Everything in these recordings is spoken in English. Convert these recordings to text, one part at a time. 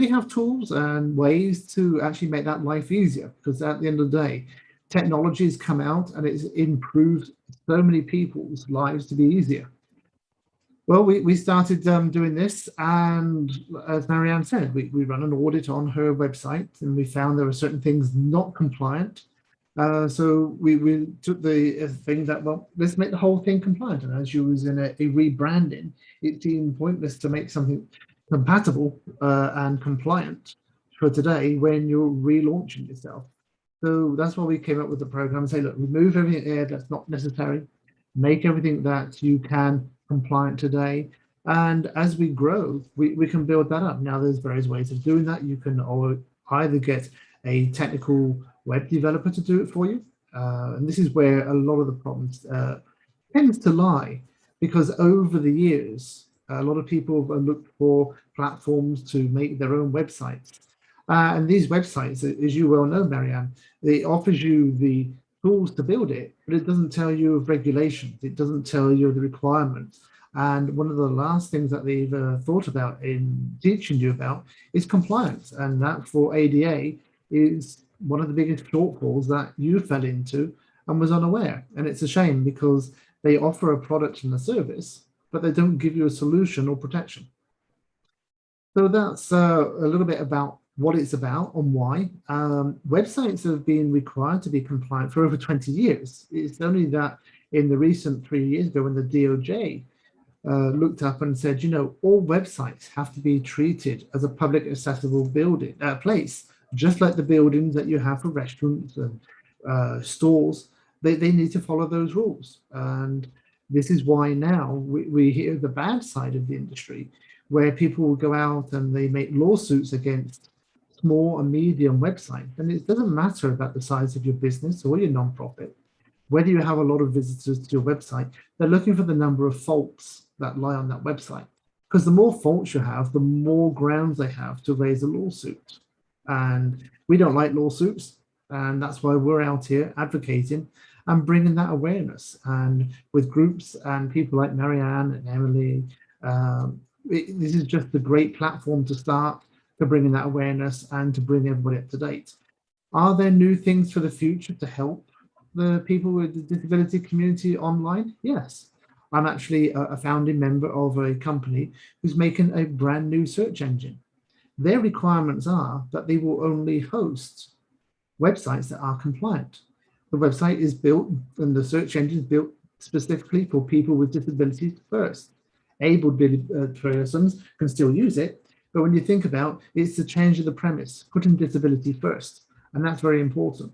we have tools and ways to actually make that life easier, because at the end of the day, technology has come out and it's improved so many people's lives to be easier. Well, we started doing this, and as Marianne said, we run an audit on her website, and we found there were certain things not compliant. So we took the thing that, well, let's make the whole thing compliant. And as you was in a rebranding, it seemed pointless to make something compatible and compliant for today when you're relaunching yourself. So that's why we came up with the program and say, look, remove everything there that's not necessary, make everything that you can compliant today. And as we grow, we can build that up. Now, there's various ways of doing that. You can either get a technical web developer to do it for you. And this is where a lot of the problems tends to lie, because over the years, a lot of people have looked for platforms to make their own websites. And these websites, as you well know, Marianne, it offers you the tools to build it, but it doesn't tell you of regulations. It doesn't tell you the requirements. And one of the last things that they've thought about in teaching you about is compliance. And that for ADA is one of the biggest shortfalls that you fell into and was unaware. And it's a shame, because they offer a product and a service, but they don't give you a solution or protection. So that's a little bit about what it's about and why. Websites have been required to be compliant for over 20 years. It's only that in the recent 3 years ago, when the DOJ looked up and said, you know, all websites have to be treated as a public accessible building place, just like the buildings that you have for restaurants and stores. They need to follow those rules. And this is why now we hear the bad side of the industry, where people will go out and they make lawsuits against small and medium websites. And it doesn't matter about the size of your business or your nonprofit, whether you have a lot of visitors to your website, they're looking for the number of faults that lie on that website. Because the more faults you have, the more grounds they have to raise a lawsuit. And we don't like lawsuits. And that's why we're out here advocating and bringing that awareness. And with groups and people like Marianne and Emily, this is just a great platform to start to bringing that awareness and to bring everybody up to date. Are there new things for the future to help the people with the disability community online? Yes. I'm actually a founding member of a company who's making a brand new search engine. Their requirements are that they will only host websites that are compliant. The website is built and the search engine is built specifically for people with disabilities first. Able persons can still use it, but when you think about it, it's the change of the premise, putting disability first, and that's very important.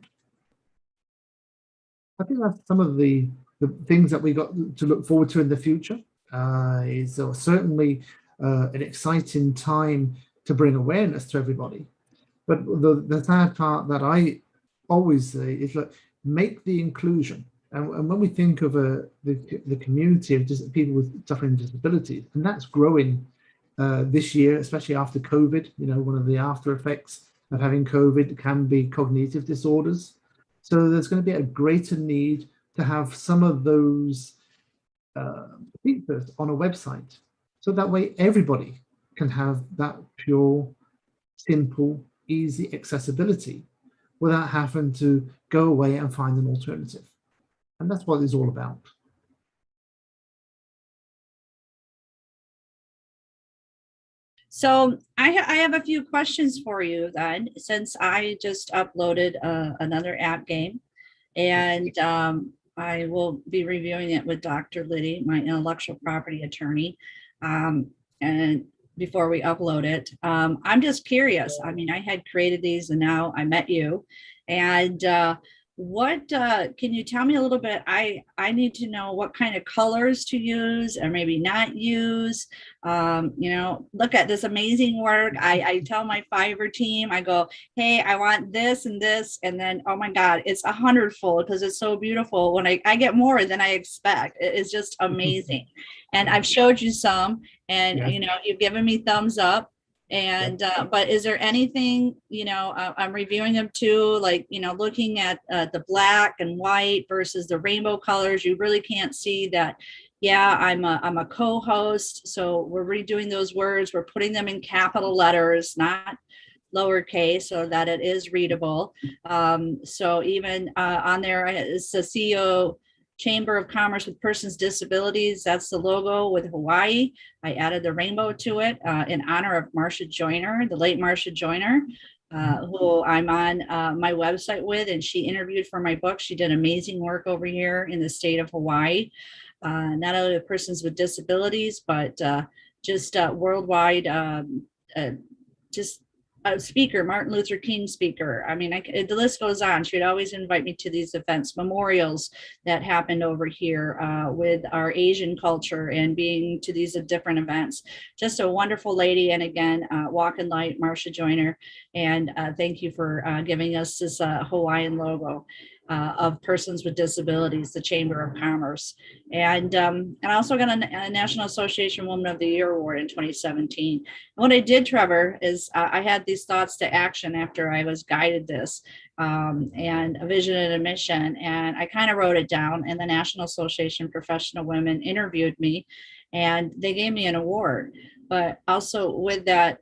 I think that's some of the things that we got to look forward to in the future. Is certainly an exciting time to bring awareness to everybody. But the sad part that I always say is that make the inclusion. And when we think of the community of just people with suffering disabilities, and that's growing this year, especially after COVID. You know, one of the after effects of having COVID can be cognitive disorders. So there's going to be a greater need to have some of those features on a website. So that way everybody can have that pure, simple, easy accessibility without having to go away and find an alternative. And that's what it's all about. So I have a few questions for you then, since I just uploaded another app game, and I will be reviewing it with Dr. Liddy, my intellectual property attorney, and before we upload it. I'm just curious. I mean, I had created these and now I met you, and what can you tell me a little bit? I need to know what kind of colors to use or maybe not use. You know, look at this amazing work. I tell my Fiverr team, I go, hey, I want this and this, and then oh my God, it's 100-fold because it's so beautiful. When I get more than I expect. It's just amazing. And I've showed you some, and you know, you've given me thumbs up. And but is there anything, you know, I'm reviewing them too, like, you know, looking at the black and white versus the rainbow colors, you really can't see that, Yeah, I'm a co-host, so we're redoing those words. We're putting them in capital letters, not lowercase, so that it is readable. So even on there, it's the CEO Chamber of Commerce with Persons with Disabilities. That's the logo with Hawaii. I added the rainbow to it in honor of Marcia Joyner, the late Marcia Joyner. Who I'm on my website with, and she interviewed for my book. She did amazing work over here in the state of Hawaii, not only with persons with disabilities, but just worldwide, just a speaker, Martin Luther King speaker. I mean, the list goes on. She'd always invite me to these events, memorials that happened over here with our Asian culture and being to these different events. Just a wonderful lady. And again, Walk in Light, Marcia Joyner. And thank you for giving us this Hawaiian logo. Of persons with disabilities, the Chamber of Commerce, and I also got a National Association Woman of the Year award in 2017. And what I did, Trevor, is I had these thoughts to action after I was guided this, and a vision and a mission, and I kind of wrote it down. And the National Association of Professional Women interviewed me, and they gave me an award. But also with that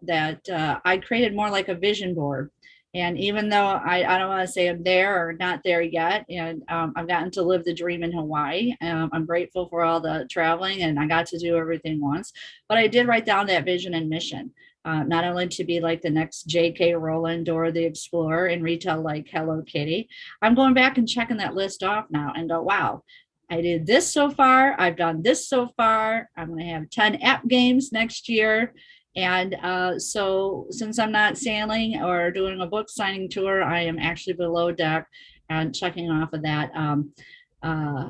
I created more like a vision board. And even though I don't want to say I'm there or not there yet, and I've gotten to live the dream in Hawaii. I'm grateful for all the traveling, and I got to do everything once. But I did write down that vision and mission, not only to be like the next J.K. Rowling, Dora the Explorer, and retail like Hello Kitty. I'm going back and checking that list off now and go, wow, I did this so far. I've done this so far. I'm going to have 10 app games next year. And so since I'm not sailing or doing a book signing tour, I am actually below deck and checking off of that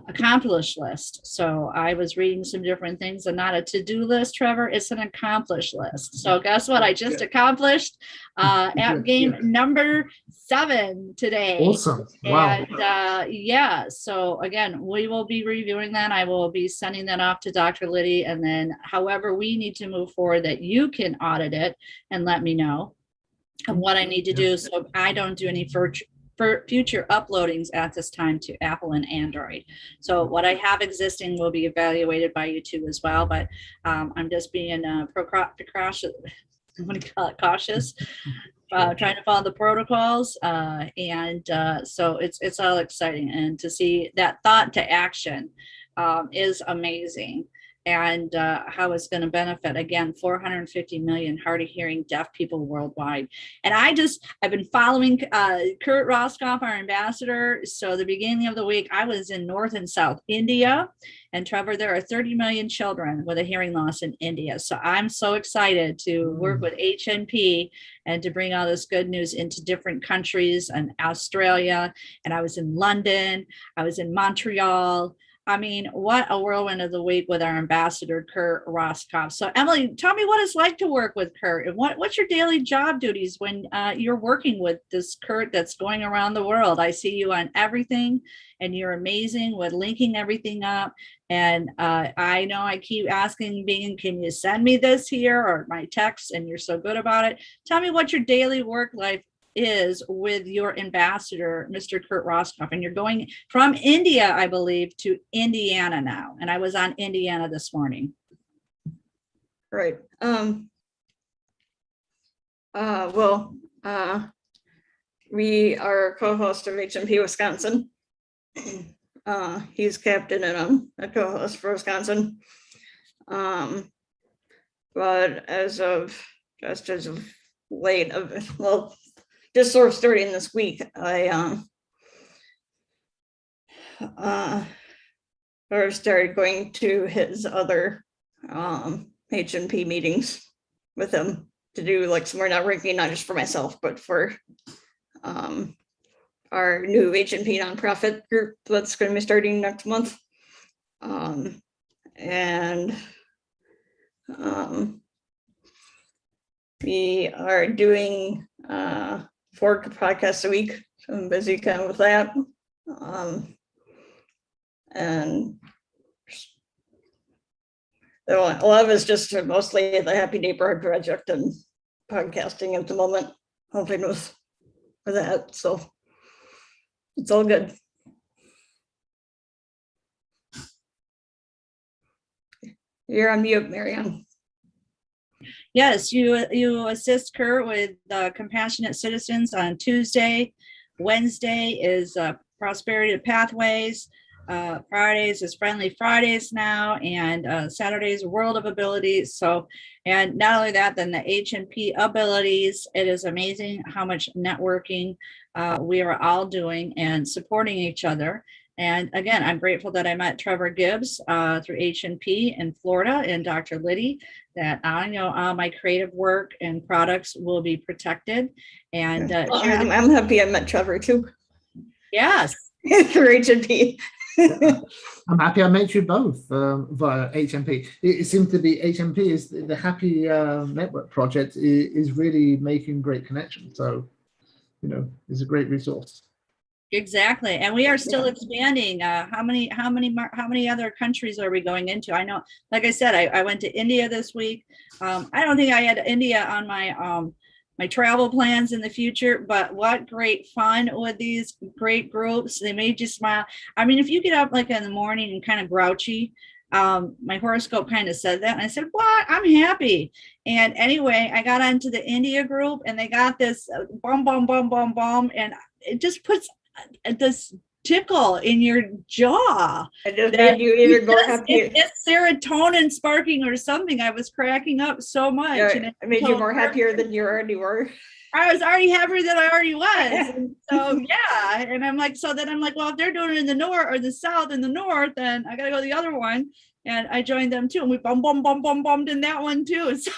accomplished list. So I was reading some different things, and not a to-do list, Trevor, it's an accomplished list. So guess what? I just accomplished app game number 7 today. Awesome. Wow. And yeah, so again, we will be reviewing that. I will be sending that off to Dr. Liddy, and then however we need to move forward, that you can audit it and let me know of what I need to do, so I don't do any future uploadings at this time to Apple and Android. So what I have existing will be evaluated by YouTube as well, but I'm just being precautious, what do you call it, cautious, trying to follow the protocols, and so it's all exciting, and to see that thought to action is amazing. And how it's going to benefit, again, 450 million hard of hearing deaf people worldwide. And I've been following Kurt Roskoff, our ambassador. So the beginning of the week, I was in North and South India. And Trevor, there are 30 million children with a hearing loss in India. So I'm so excited to work with HNP and to bring all this good news into different countries, and Australia. And I was in London, I was in Montreal. I mean, what a whirlwind of the week with our ambassador, Kurt Roskoff. So Emily, tell me what it's like to work with Kurt, and what's your daily job duties when you're working with this Kurt that's going around the world. I see you on everything, and you're amazing with linking everything up. And I know I keep asking, can you send me this here, or my text, and you're so good about it. Tell me what your daily work life is with your ambassador, Mr. Kurt Roskoff. And you're going from India, I believe, to Indiana now. And I was on Indiana this morning. Right. We are co-host of HMP Wisconsin. He's captain, and I'm a co-host for Wisconsin. But just as of late, just sort of starting this week, I started going to his other HNP meetings with him to do like some more networking, not just for myself, but for our new HNP nonprofit group that's going to be starting next month. We are doing 4 podcasts a week, so I'm busy kind of with that. And a lot of it's just mostly the Happy Neighborhood Project and podcasting at the moment, helping with that. So it's all good. You're on mute, Marianne. Yes, you assist Kurt with Compassionate Citizens on Tuesday. Wednesday is Prosperity Pathways. Fridays is Friendly Fridays now, and Saturdays World of Abilities. So, and not only that, then the H&P abilities. It is amazing how much networking we are all doing and supporting each other. And again, I'm grateful that I met Trevor Gibbs through H&P in Florida, and Dr. Liddy, that I know all my creative work and products will be protected. And I'm happy I met Trevor too. Yes. Through H&P. I'm happy I met you both via HMP. It seems to be HMP is the Happy Network project is really making great connections. So, you know, it's a great resource. Exactly, and we are still expanding. How many other countries are we going into? I know, like I said, I went to India this week. I don't think I had India on my my travel plans in the future, but what great fun with these great groups. They made you smile. I mean, if you get up like in the morning and kind of grouchy, my horoscope kind of said that, and I said, what? I'm happy. And anyway, I got onto the India group, and they got this bum bum bum bum bum, and it just puts this tickle in your jaw. It just made you even more happy. It's serotonin sparking or something. I was cracking up so much. Yeah, and it made you more happier than you already were. I was already happier than I already was. And so yeah, and I'm like, so then I'm like, well, if they're doing it in the north or the south and the north, then I gotta go to the other one. And I joined them too, and we bummed in that one too. So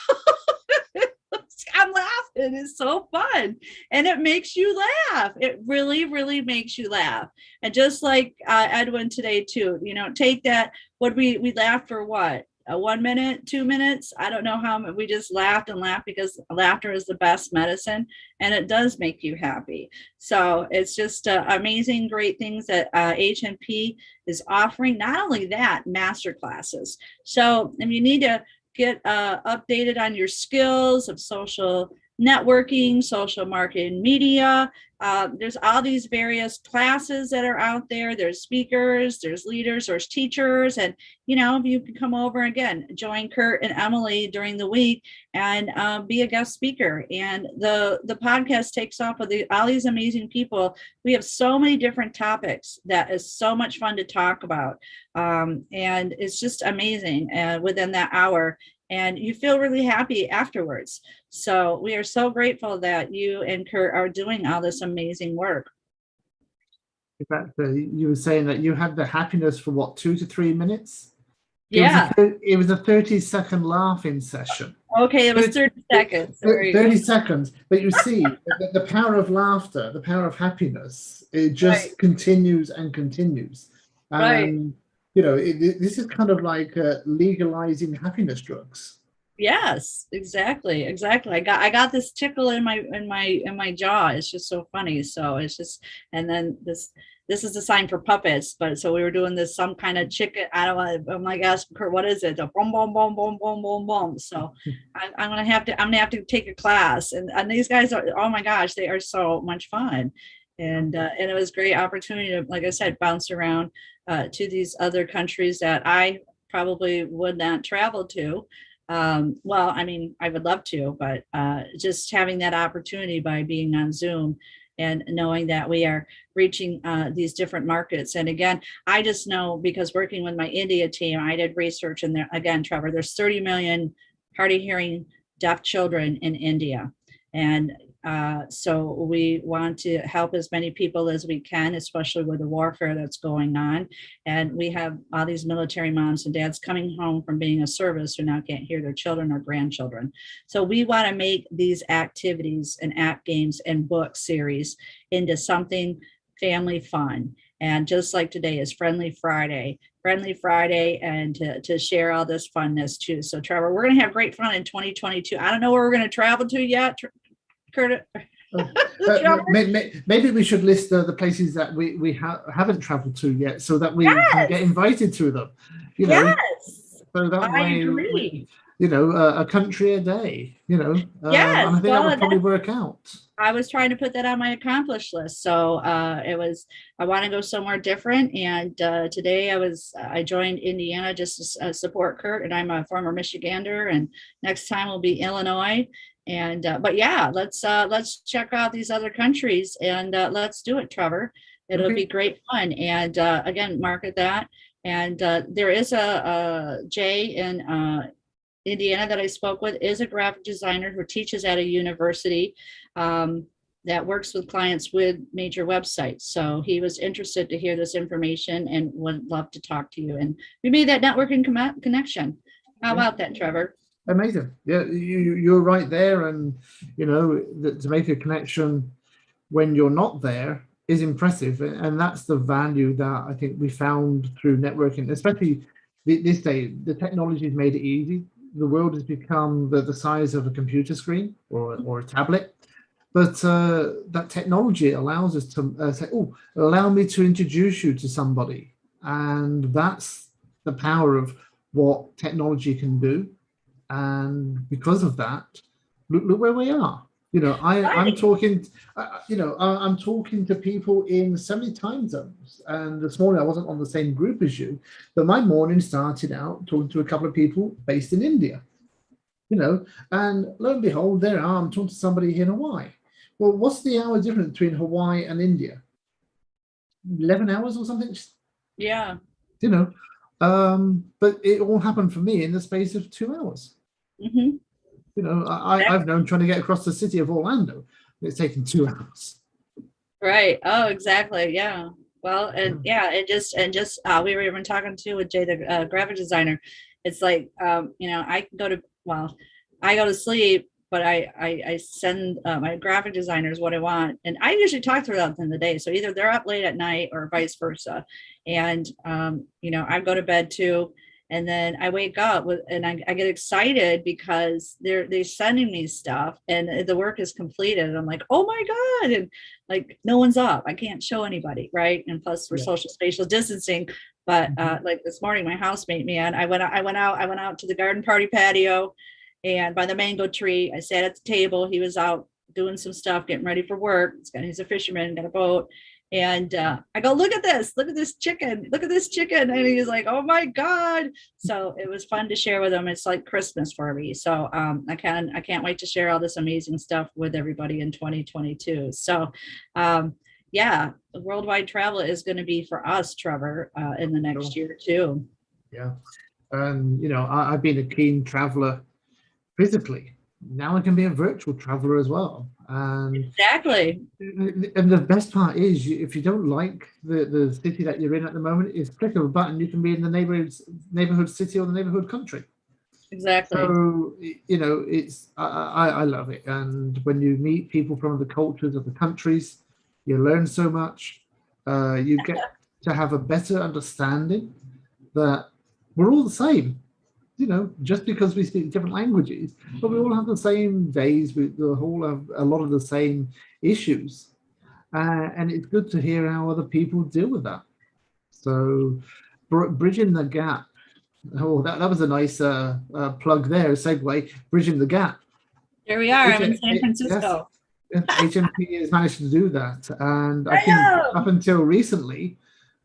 I'm laughing. It's so fun, and it makes you laugh. It really, really makes you laugh. And just like Edwin today too, you know, take that. What we laughed for what? 1 minute, 2 minutes? I don't know how. We just laughed and laughed, because laughter is the best medicine, and it does make you happy. So it's just amazing, great things that HMP is offering. Not only that, master classes. So if you need to get updated on your skills of social networking, social marketing, media. There's all these various classes that are out there. There's speakers, there's leaders, there's teachers, and you know, if you can come over again, join Kurt and Emily during the week and be a guest speaker. And the podcast takes off with all these amazing people. We have so many different topics that is so much fun to talk about, and it's just amazing within that hour. And you feel really happy afterwards. So we are so grateful that you and Kurt are doing all this amazing work. In fact, you were saying that you had the happiness for what, 2 to 3 minutes? Yeah. It was a 30-second laughing session. Okay, it was 30 seconds. 30 seconds. But you see, the power of laughter, the power of happiness, it just continues and continues. Right. You know, this is kind of like legalizing happiness drugs. Yes, exactly. I got this tickle in my jaw. It's just so funny. So it's just, and then this is a sign for puppets. But so we were doing this some kind of chicken. I don't want. I'm like, ask Kurt, what is it? A boom boom boom boom boom boom boom. So I'm gonna have to take a class. And these guys are, oh my gosh, they are so much fun. And it was a great opportunity to, like I said, bounce around to these other countries that I probably would not travel to. Well, I mean, I would love to, but just having that opportunity by being on Zoom and knowing that we are reaching these different markets. And again, I just know, because working with my India team, I did research, and there, again, Trevor, there's 30 million hard of hearing deaf children in India. And so we want to help as many people as we can, especially with the warfare that's going on. And we have all these military moms and dads coming home from being a service who now can't hear their children or grandchildren. So we want to make these activities and app games and book series into something family fun. And just like today is Friendly Friday, and to share all this funness too. So Trevor, we're going to have great fun in 2022. I don't know where we're going to travel to yet, Kurt. Maybe we should list the places that we haven't traveled to yet, so that we can get invited to them. You know, yes, so that I agree. a country a day, and I Yes, think that well, would probably work out. I was trying to put that on my accomplished list. So I want to go somewhere different. And today I joined Indiana just to support Kurt, and I'm a former Michigander. And next time will be Illinois. And but yeah, let's check out these other countries and let's do it, Trevor. It'll Okay. be great fun. And again, market that. And there is a Jay in Indiana that I spoke with is a graphic designer who teaches at a university that works with clients with major websites. So he was interested to hear this information and would love to talk to you. And we made that networking connection. How about that, Trevor? Amazing. Yeah, you're right there. And, to make a connection when you're not there is impressive. And that's the value that I think we found through networking, especially this day. The technology has made it easy. The world has become the size of a computer screen or a tablet. But that technology allows us to say, oh, allow me to introduce you to somebody. And that's the power of what technology can do. And because of that, look where we are. I'm talking, I'm talking to people in so many time zones. And this morning I wasn't on the same group as you, but my morning started out talking to a couple of people based in India, and lo and behold, there I am talking to somebody in Hawaii. Well, what's the hour difference between Hawaii and India? 11 hours or something? Yeah. But it all happened for me in the space of 2 hours. Mm-hmm. I've known trying to get across the city of Orlando. It's taken 2 hours. Right. Oh, exactly. Yeah. Well, and yeah, we were even talking to with Jay, the graphic designer. It's like, I go to sleep, but I send my graphic designers what I want, and I usually talk to them in the day. So either they're up late at night or vice versa, and I go to bed too. And then I wake up and I get excited because they're sending me stuff and the work is completed. And I'm like, oh my God. And like, no one's up. I can't show anybody. Right. And plus we're social spatial distancing. But like this morning, my housemate, man, I went out to the garden party patio and by the mango tree. I sat at the table. He was out doing some stuff, getting ready for work. He's a fisherman, got a boat. And I go, look at this chicken, and he's like, oh my God. So it was fun to share with him. It's like Christmas for me. So I can't wait to share all this amazing stuff with everybody in 2022. So worldwide travel is going to be for us, Trevor, in the next year too. Yeah. I've been a keen traveler physically. Now I can be a virtual traveler as well. And exactly. And the best part is, if you don't like the city that you're in at the moment, is click of a button, you can be in the neighborhood city or the neighborhood country. Exactly. So it's I love it. And when you meet people from the cultures of the countries, you learn so much. You get to have a better understanding that we're all the same. Just because we speak different languages, but we all have the same days, we all have a lot of the same issues. And it's good to hear how other people deal with that. So bridging the gap. Oh, that was a nice plug there, segue, bridging the gap. Here we are, I'm in San Francisco. Yes, HMP has managed to do that. And I think up until recently,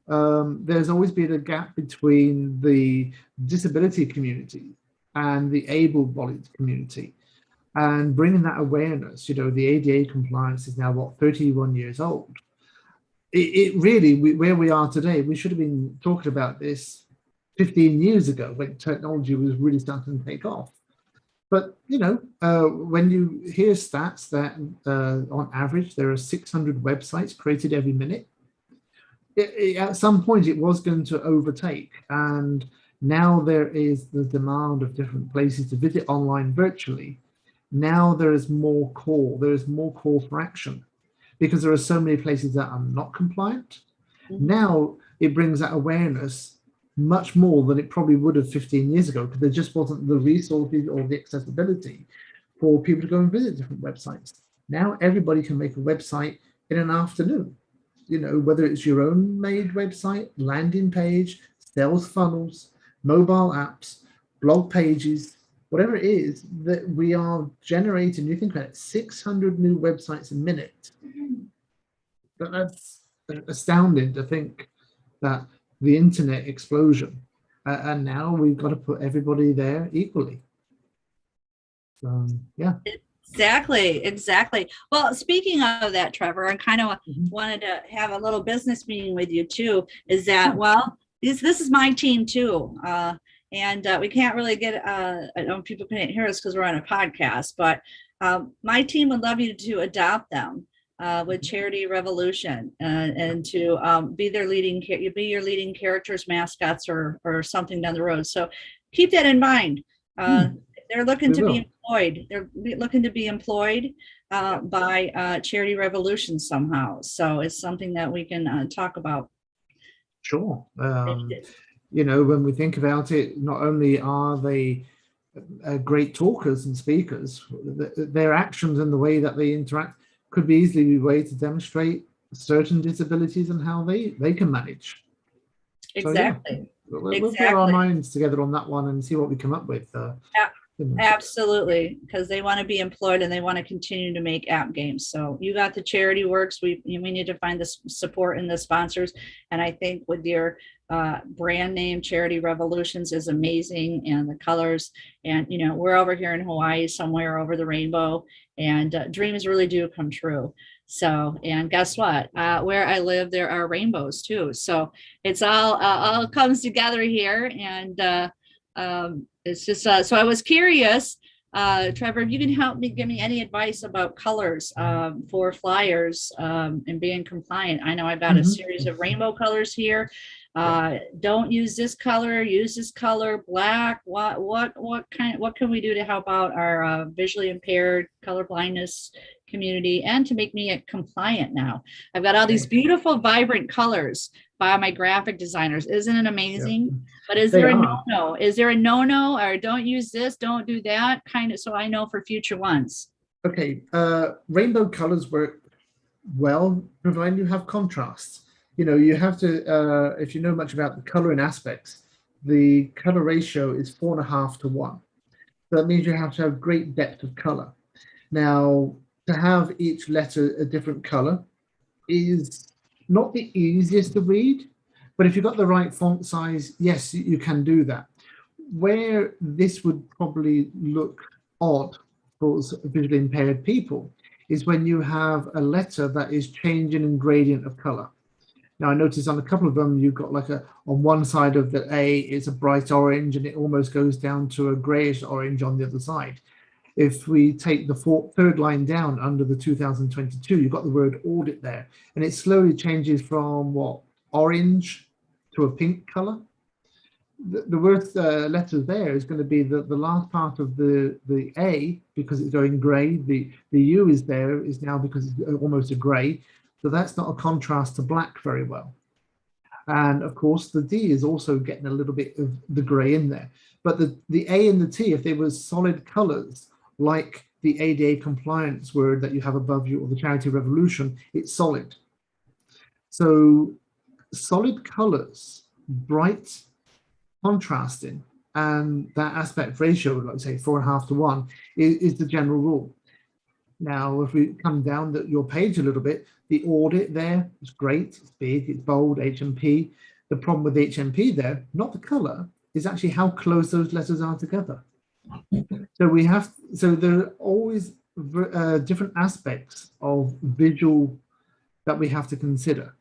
there's always been a gap between the disability community and the able-bodied community, and bringing that awareness. The ADA compliance is now 31 years old. It really, where we are today, we should have been talking about this 15 years ago when technology was really starting to take off. But when you hear stats that on average there are 600 websites created every minute, at some point it was going to overtake, and now there is the demand of different places to visit online virtually. Now there is more call for action because there are so many places that are not compliant. Now it brings that awareness much more than it probably would have 15 years ago, because there just wasn't the resources or the accessibility for people to go and visit different websites. Now everybody can make a website in an afternoon. Whether it's your own made website, landing page, sales funnels, mobile apps, blog pages, whatever it is that we are generating, you think about it, 600 new websites a minute. That's astounding to think that the internet explosion, and now we've got to put everybody there equally. Yeah. Exactly. Well, speaking of that, Trevor, I kind of Mhm. wanted to have a little business meeting with you too. Is that, well, this is my team too. And we can't really get, I know people can't hear us because we're on a podcast, but my team would love you to adopt them with Charity Revolution and to be their your leading characters, mascots, or something down the road. So keep that in mind. They're looking We to be will. employed. They're looking to be employed by Charity Revolution somehow. So it's something that we can talk about. Sure. You know, when we think about it, not only are they great talkers and speakers, their actions and the way that they interact could be easily be a way to demonstrate certain disabilities and how they can manage. Exactly. So, yeah, we'll put our minds together on that one and see what we come up with. Absolutely, because they want to be employed and they want to continue to make app games. So you got the charity works. We need to find the support in the sponsors, and I think with your brand name, Charity Revolutions, is amazing, and the colors. And you know, we're over here in Hawaii, somewhere over the rainbow, and dreams really do come true. So, and guess what? Where I live, there are rainbows too. So it's all comes together here, and it's just so I was curious, Trevor, if you can help me, give me any advice about colors for flyers and being compliant. I know I've got a series of rainbow colors here. Don't use this color, use this color, black. What can we do to help out our visually impaired, color blindness community and to make me compliant now? I've got all these beautiful, vibrant colors by my graphic designers. Isn't it amazing? Yeah. But is there a no-no? Is there a no-no, or don't use this, don't do that, kind of, so I know for future ones? Okay, rainbow colors work well, provided you have contrast. You know, you have to, if you know much about the coloring aspects, the color ratio is 4.5 to 1. So that means you have to have great depth of color. Now, to have each letter a different color is not the easiest to read, but if you've got the right font size, yes, you can do that. Where this would probably look odd for visually impaired people is when you have a letter that is changing in gradient of color. Now, I noticed on a couple of them, you've got like on one side of the A, it's a bright orange and it almost goes down to a grayish orange on the other side. If we take the third line down under the 2022, you've got the word audit there, and it slowly changes from what, orange to a pink color. The word letter there is going to be the last part of the A, because it's going gray. The U is there is now because it's almost a gray. So that's not a contrast to black very well. And of course, the D is also getting a little bit of the gray in there. But the A and the T, if they were solid colors, like the ADA compliance word that you have above you or the Charity Revolution, it's solid. So solid colors, bright, contrasting, and that aspect ratio, like say 4.5 to 1, is the general rule. Now, if we come down your page a little bit, the audit there is great, it's big, it's bold, HMP. The problem with HMP there, not the color, is actually how close those letters are together. So there are always different aspects of visual that we have to consider.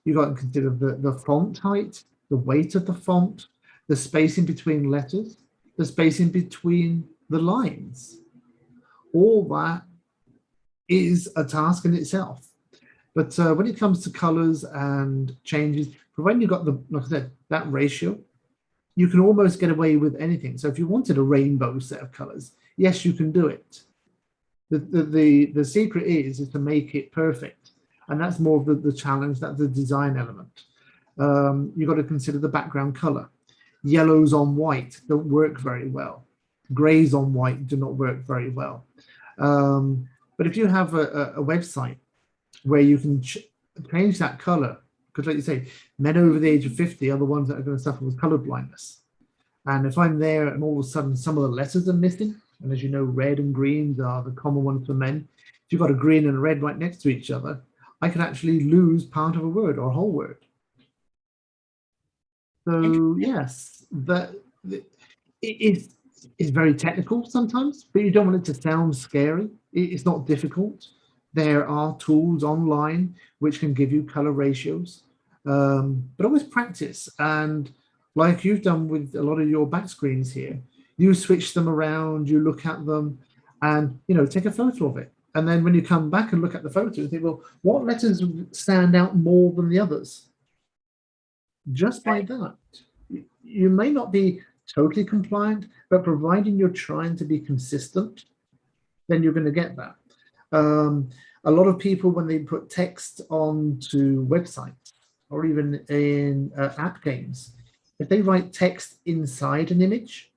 You've got to consider the font height, the weight of the font, the spacing between letters, the spacing between the lines. All that is a task in itself. But when it comes to colors and changes, provided you've got like I said, that ratio, you can almost get away with anything. So if you wanted a rainbow set of colors, yes, you can do it. The secret is to make it perfect. And that's more of the challenge, that's the design element. You've got to consider the background color. Yellows on white don't work very well. Grays on white do not work very well. But if you have a website where you can change that color, because like you say, men over the age of 50 are the ones that are going to suffer with color blindness. And if I'm there and all of a sudden some of the letters are missing, and as you know, red and greens are the common ones for men. If you've got a green and a red right next to each other, I can actually lose part of a word or a whole word. So yes, it's very technical sometimes, but you don't want it to sound scary. It's not difficult. There are tools online which can give you color ratios, but always practice. And like you've done with a lot of your back screens here, you switch them around, you look at them, and take a photo of it. And then when you come back and look at the photo, you think, well, what letters stand out more than the others? Just by that, you may not be totally compliant, but providing you're trying to be consistent, then you're going to get that. A lot of people, when they put text onto websites or even in app games, if they write text inside an image,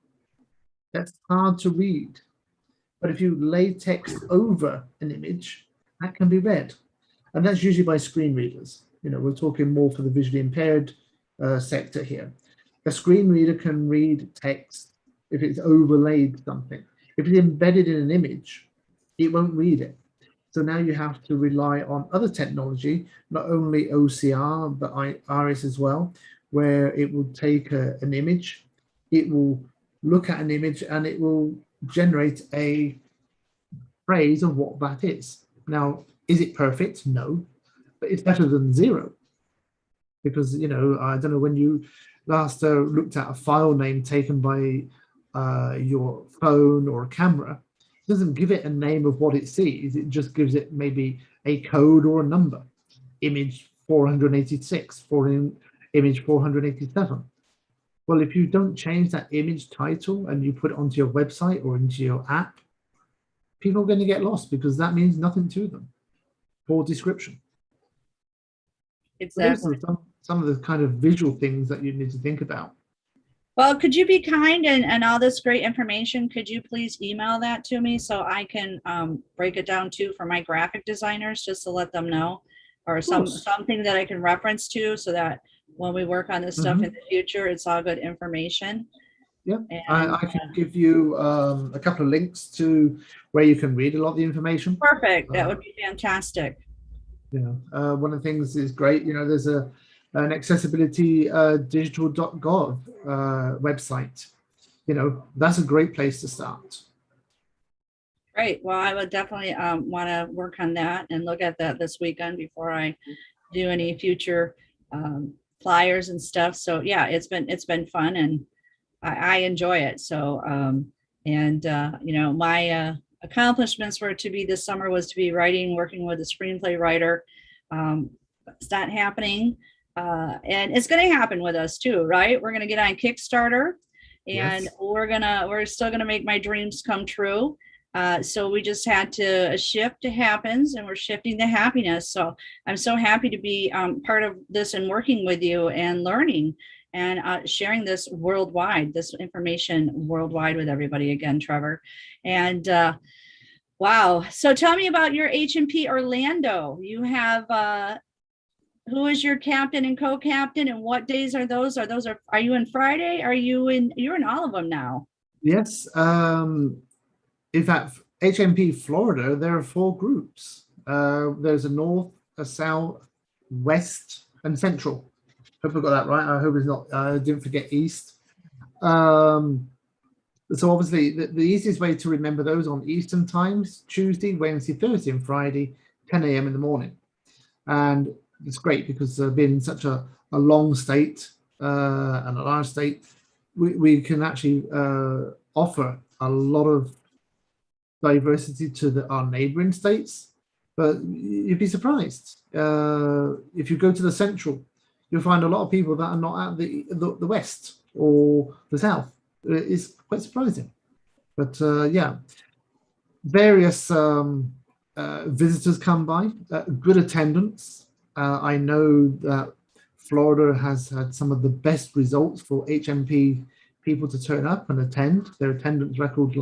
that's hard to read. But if you lay text over an image, that can be read. And that's usually by screen readers. We're talking more for the visually impaired sector here. A screen reader can read text if it's overlaid something. If it's embedded in an image, it won't read it. So now you have to rely on other technology, not only OCR, but iris as well, where it will take an image, it will look at an image, and it will generate a phrase of what that is. Now, is it perfect? No, but it's better than zero. Because, I don't know when you last looked at a file name taken by your phone or a camera, it doesn't give it a name of what it sees. It just gives it maybe a code or a number. Image 486, image 487. Well, if you don't change that image title and you put it onto your website or into your app, people are going to get lost because that means nothing to them. Poor description. Exactly. Those are some of the kind of visual things that you need to think about. Well, could you be kind and all this great information, could you please email that to me so I can break it down too for my graphic designers, just to let them know, or something that I can reference to so that when we work on this stuff in the future, it's all good information. Yeah, I can give you a couple of links to where you can read a lot of the information. Perfect. That would be fantastic. One of the things is great. There's an accessibility digital.gov website. That's a great place to start. Great. Well, I would definitely want to work on that and look at that this weekend before I do any future flyers and stuff. So yeah, it's been fun and I enjoy it. So my accomplishments were to be this summer was to be working with a screenplay writer. It's not happening, and it's going to happen with us too, right? We're going to get on Kickstarter, and yes. we're still gonna make my dreams come true. So we just had to shift to happens, and we're shifting to happiness. So I'm so happy to be part of this and working with you and learning and sharing this information worldwide with everybody again, Trevor. And wow. So tell me about your HMP Orlando. You have, who is your captain and co-captain, and what days are those? Are you in Friday? You're in all of them now? Yes. In fact, HMP Florida, there are 4 groups. There's a north, a south, west, and central. Hope I got that right. I hope it's not, didn't forget east. So obviously the easiest way to remember those on Eastern times, Tuesday, Wednesday, Thursday, and Friday, 10 a.m. in the morning. And it's great because being such a long state and a large state, we can actually offer a lot of diversity to our neighboring states. But you'd be surprised. If you go to the central, you'll find a lot of people that are not at the west or the south. It's quite surprising. But yeah, various visitors come by, good attendance. I know that Florida has had some of the best results for HMP people to turn up and attend. Their attendance record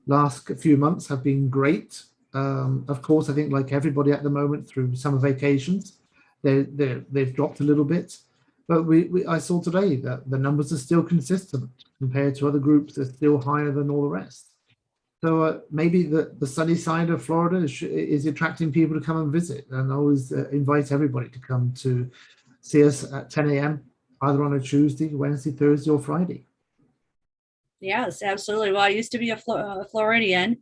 last few months have been great. Of course, I think like everybody at the moment through summer vacations, they've dropped a little bit. But I saw today that the numbers are still consistent compared to other groups. They're still higher than all the rest. So maybe the sunny side of Florida is attracting people to come and visit. And I always invite everybody to come to see us at 10 a.m. either on a Tuesday, Wednesday, Thursday, or Friday. Yes, absolutely. Well, I used to be a Floridian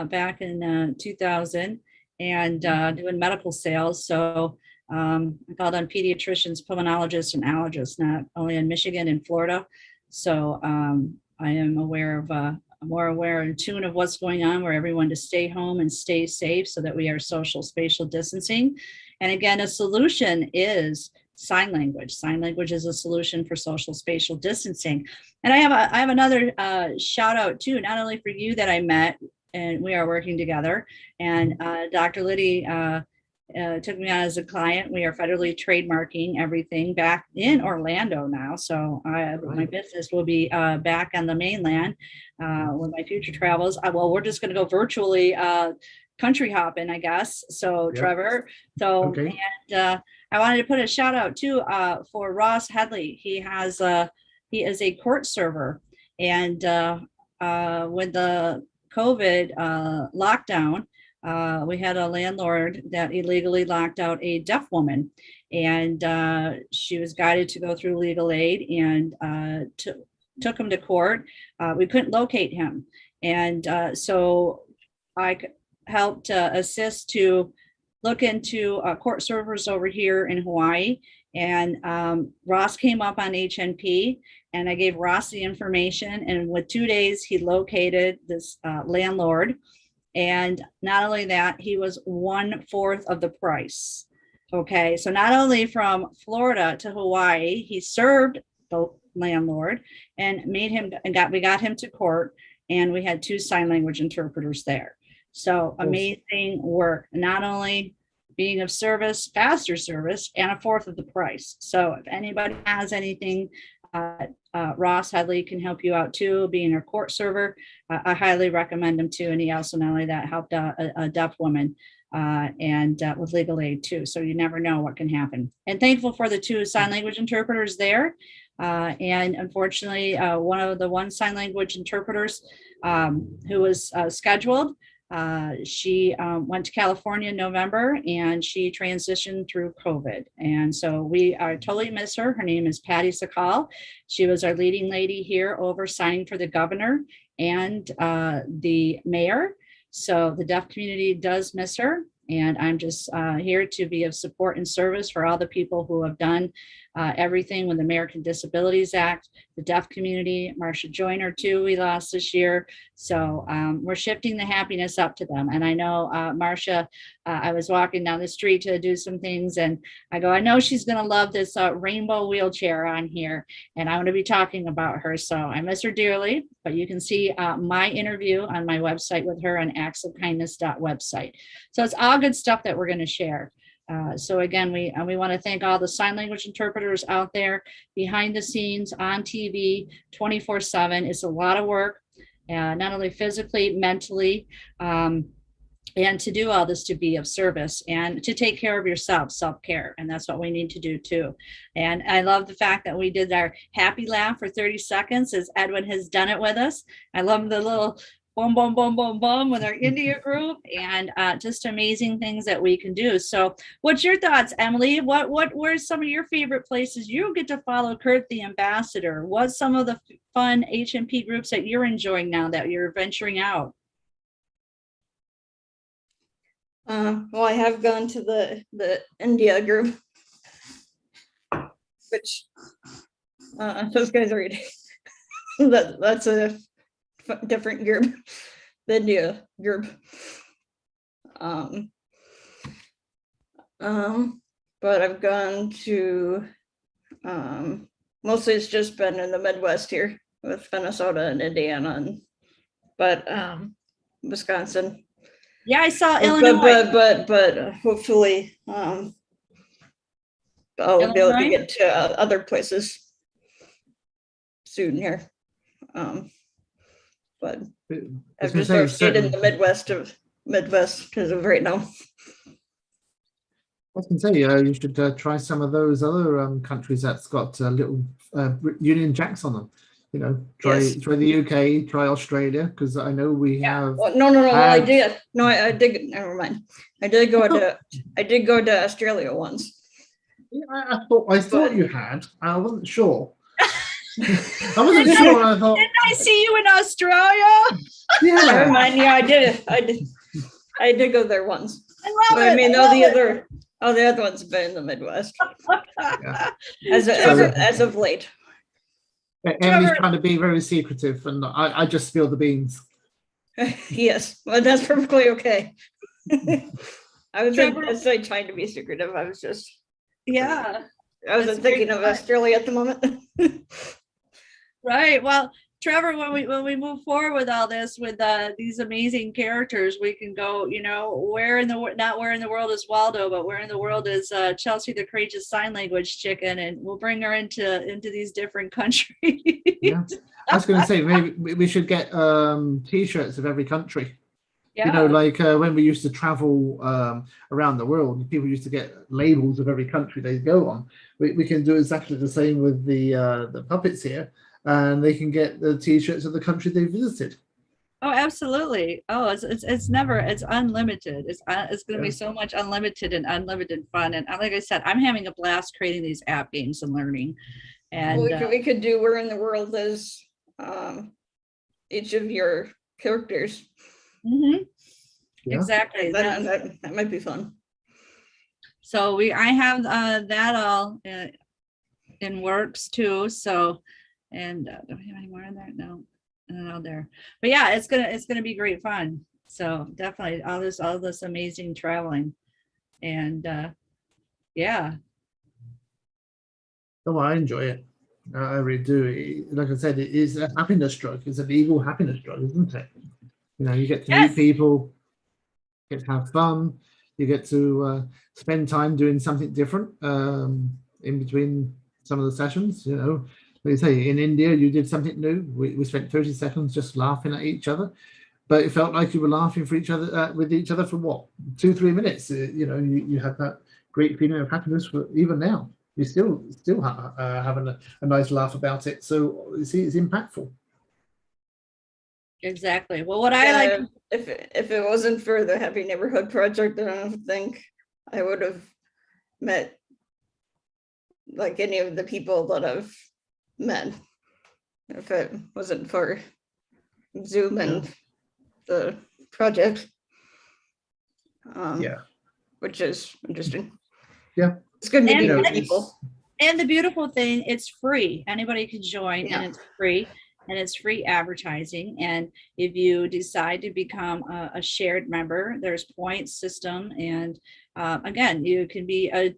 back in 2000 and doing medical sales. So I called on pediatricians, pulmonologists, and allergists, not only in Michigan and Florida. So I am aware of more aware and tune of what's going on, where everyone to stay home and stay safe so that we are social spatial distancing. And again, a solution is sign language. Sign language is a solution for social spatial distancing. And I have another shout out too, not only for you that I met and we are working together, and Dr. Liddy took me on as a client. We are federally trademarking everything back in Orlando now. So my business will be back on the mainland with my future travels. Well, we're just going to go virtually country hopping, I guess. So yep. Trevor, so okay. And I wanted to put a shout out too for Ross Headley. He is a court server, and with the COVID lockdown, we had a landlord that illegally locked out a deaf woman, and she was guided to go through legal aid and took him to court. We couldn't locate him, and so I helped assist to look into court servers over here in Hawaii. And Ross came up on HNP, and I gave Ross the information, and with 2 days he located this landlord. And not only that, he was 1/4 of the price. Okay, so not only from Florida to Hawaii, he served the landlord and made him, and we got him to court, and we had 2 sign language interpreters there. So amazing work, not only being of service, faster service, and 1/4 of the price. So if anybody has anything, Ross Headley can help you out too, being a court server. I highly recommend him too. And he also, not only that, helped a deaf woman and with legal aid too. So you never know what can happen. And thankful for the 2 sign language interpreters there. And unfortunately, one sign language interpreters who was scheduled, she went to California in November, and she transitioned through COVID. And so we totally miss her. Her name is Patty Sakal. She was our leading lady here over signing for the governor and the mayor. So the deaf community does miss her. And I'm just here to be of support and service for all the people who have done everything with the American Disabilities Act, the deaf community. Marcia Joyner too, we lost this year. So we're shifting the happiness up to them. And I know Marcia, I was walking down the street to do some things, and I go, I know she's gonna love this rainbow wheelchair on here, and I'm gonna be talking about her. So I miss her dearly, but you can see my interview on my website with her on actsofkindness.website. So it's all good stuff that we're gonna share. So again, we want to thank all the sign language interpreters out there behind the scenes on TV 24/7. It's a lot of work, not only physically, mentally, and to do all this, to be of service and to take care of yourself, self-care. And that's what we need to do too. And I love the fact that we did our happy laugh for 30 seconds as Edwin has done it with us. I love the little boom, boom, boom, boom, boom with our India group, and just amazing things that we can do. So what's your thoughts, Emily? What were some of your favorite places you get to follow Kurt the Ambassador? What's some of the fun HMP groups that you're enjoying now that you're venturing out? Well, I have gone to the India group, which those guys are that's a different group, the India group. But I've gone to mostly it's just been in the Midwest here with Minnesota and Indiana, but Wisconsin. Yeah, I saw Illinois. But hopefully I'll be able to get to other places soon here. But I've just stayed in the Midwest because of right now. I was going to say, you should try some of those other countries that's got little Union Jacks on them. You know, Yes. try the UK, try Australia, because I know we have. Well, no, I had- did. No, I did. Never mind. I did go to Australia once. Yeah, I thought you had. I wasn't sure. I wasn't sure. And I thought, Didn't I see you in Australia? Never yeah, mind. Yeah, I did go there once. I love But I it. mean, I love all the other ones have been in the Midwest yeah. as of late. Emily's Trevor- trying to be very secretive, and I just spill the beans. Yes, but that's perfectly okay. I wasn't Trevor- necessarily trying to be secretive. I wasn't Yeah. That's thinking great of fun. Australia at the moment. Right. Well, Trevor, when we move forward with all this, with these amazing characters, we can go, you know, not where in the world is Waldo, but where in the world is Chelsea the Courageous Sign Language Chicken, and we'll bring her into these different countries. Yeah, I was going to say maybe we should get T-shirts of every country. Yeah. You know, like when we used to travel around the world, people used to get labels of every country they go on. We can do exactly the same with the puppets here, and they can get the T-shirts of the country they visited. Oh, absolutely. Oh, it's never, it's unlimited. It's going to be Yeah. so much unlimited fun. And like I said, I'm having a blast creating these app games and learning. And We could do where in the world is each of your characters. mhm, Yeah. exactly. That might be fun. So I have that all in works too. So, and do we have any more in there? No, there. But yeah, it's gonna be great fun. So definitely all this amazing traveling, and yeah. Oh, I enjoy it. I really do. Like I said, it is a happiness drug. It's a legal happiness drug, isn't it? You know, you get to Yes. meet people, get to have fun, you get to spend time doing something different in between some of the sessions. You know, like you say, in India, you did something new. We spent 30 seconds just laughing at each other, but it felt like you were laughing for each other with each other for what, 2-3 minutes. You know, you had that great feeling of happiness for even now. You still having a nice laugh about it. So you see, it's impactful. Exactly. Well, what I like, If it wasn't for the Happy Neighborhood Project, I don't think I would have met like any of the people that I've met. If it wasn't for Zoom and the project. Yeah. Which is interesting. Yeah. It's good And- meeting You know, new it's- people. and the beautiful thing, it's free. Anybody can join, Yeah. and it's free. And it's free advertising. And if you decide to become a shared member, there's points system. And again, you can be a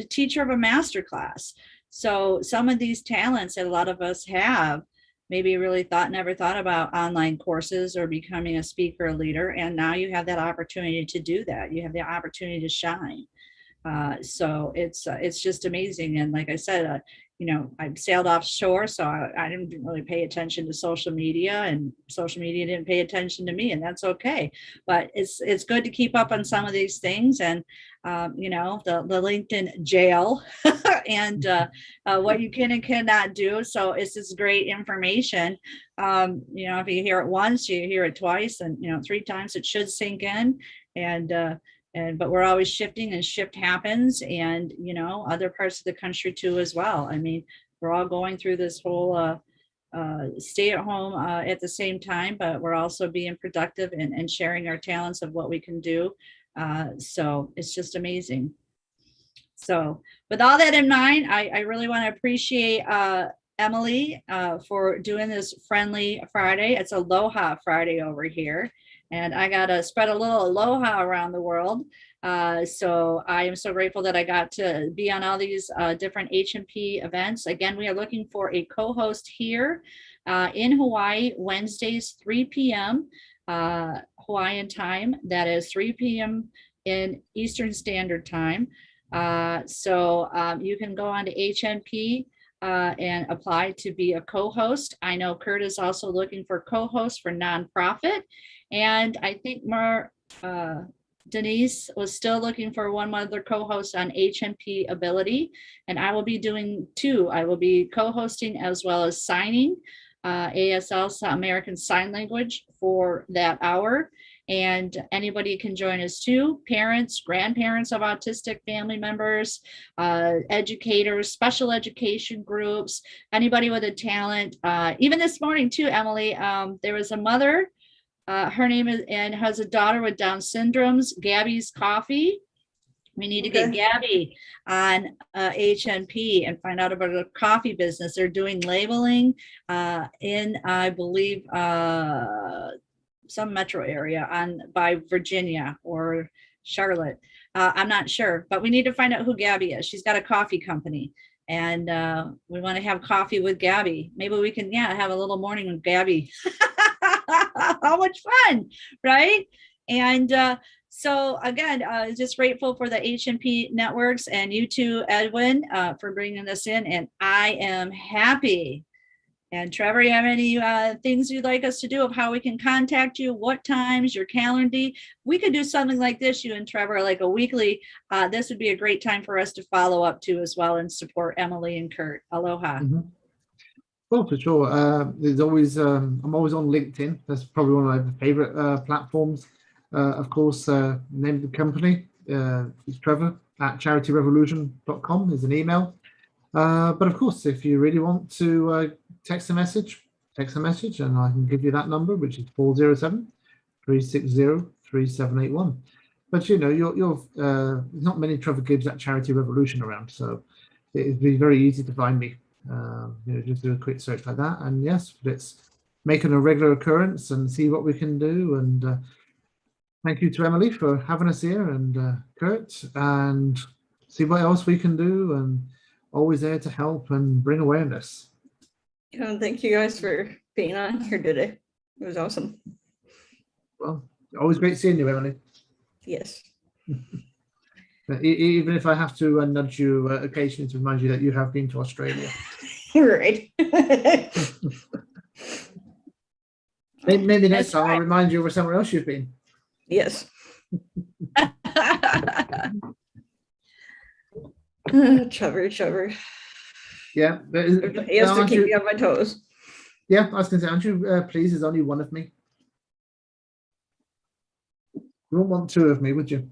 teacher of a master class. So some of these talents that a lot of us have, maybe really never thought about online courses or becoming a speaker or leader. And now you have that opportunity to do that. You have the opportunity to shine. So it's just amazing. And like I said, you know, I sailed offshore, so I didn't really pay attention to social media, and social media didn't pay attention to me, and that's okay. But it's good to keep up on some of these things, and you know, the LinkedIn jail and what you can and cannot do. So it's just great information. You know, if you hear it once, you hear it twice, and you know, 3 times, it should sink in. But we're always shifting, and shift happens, and you know, other parts of the country too as well. I mean, we're all going through this whole stay at home at the same time, but we're also being productive and sharing our talents of what we can do. So it's just amazing. So with all that in mind, I really want to appreciate Emily for doing this Friendly Friday. It's Aloha Friday over here. And I got to spread a little aloha around the world. So I am so grateful that I got to be on all these different HMP events. Again, we are looking for a co-host here in Hawaii, Wednesdays, 3 p.m. Hawaiian time. That is 3 p.m. in Eastern Standard Time. So you can go on to HMP and apply to be a co-host. I know Kurt is also looking for co-hosts for nonprofit. And I think Denise was still looking for one other co-host on HMP Ability, and I will be doing two. I will be co-hosting as well as signing ASL, American Sign Language, for that hour. And anybody can join us too. Parents, grandparents of autistic family members, educators, special education groups, anybody with a talent. Even this morning too, Emily, there was a mother, her name is, and has a daughter with Down syndromes, Gabby's Coffee. We need to get Gabby on HNP and find out about a coffee business. They're doing labeling in, I believe, some metro area by Virginia or Charlotte. I'm not sure, but we need to find out who Gabby is. She's got a coffee company, and we want to have coffee with Gabby. Maybe we can, have a little morning with Gabby. How much fun, right? And so again, just grateful for the HMP networks and you too, Edwin, for bringing this in. And I am happy. And Trevor, you have any things you'd like us to do of how we can contact you? What times, your calendar? We could do something like this, you and Trevor, like a weekly. This would be a great time for us to follow up to as well and support Emily and Kurt. Aloha. Mm-hmm. Well, for sure. There's always, I'm always on LinkedIn. That's probably one of my favorite platforms. Of course, name of the company is Trevor at charityrevolution.com is an email. But of course, if you really want to text a message, and I can give you that number, which is 407-360-3781. But you're there's not many Trevor Gibbs at Charity Revolution around, so it'd be very easy to find me. Just do a quick search like that, and yes, let's make it a regular occurrence and see what we can do. And thank you to Emily for having us here, and Kurt, and see what else we can do, and always there to help and bring awareness. Thank you guys for being on here today. It was awesome. Well, always great seeing you, Emily. Yes. Even if I have to nudge you occasionally to remind you that you have been to Australia. Right. Maybe next time I'll remind you of somewhere else you've been. Yes. Trevor. Yeah. He has to keep me on my toes. Yeah, I was going to say, aren't you pleased there's only one of me? You wouldn't want two of me, would you?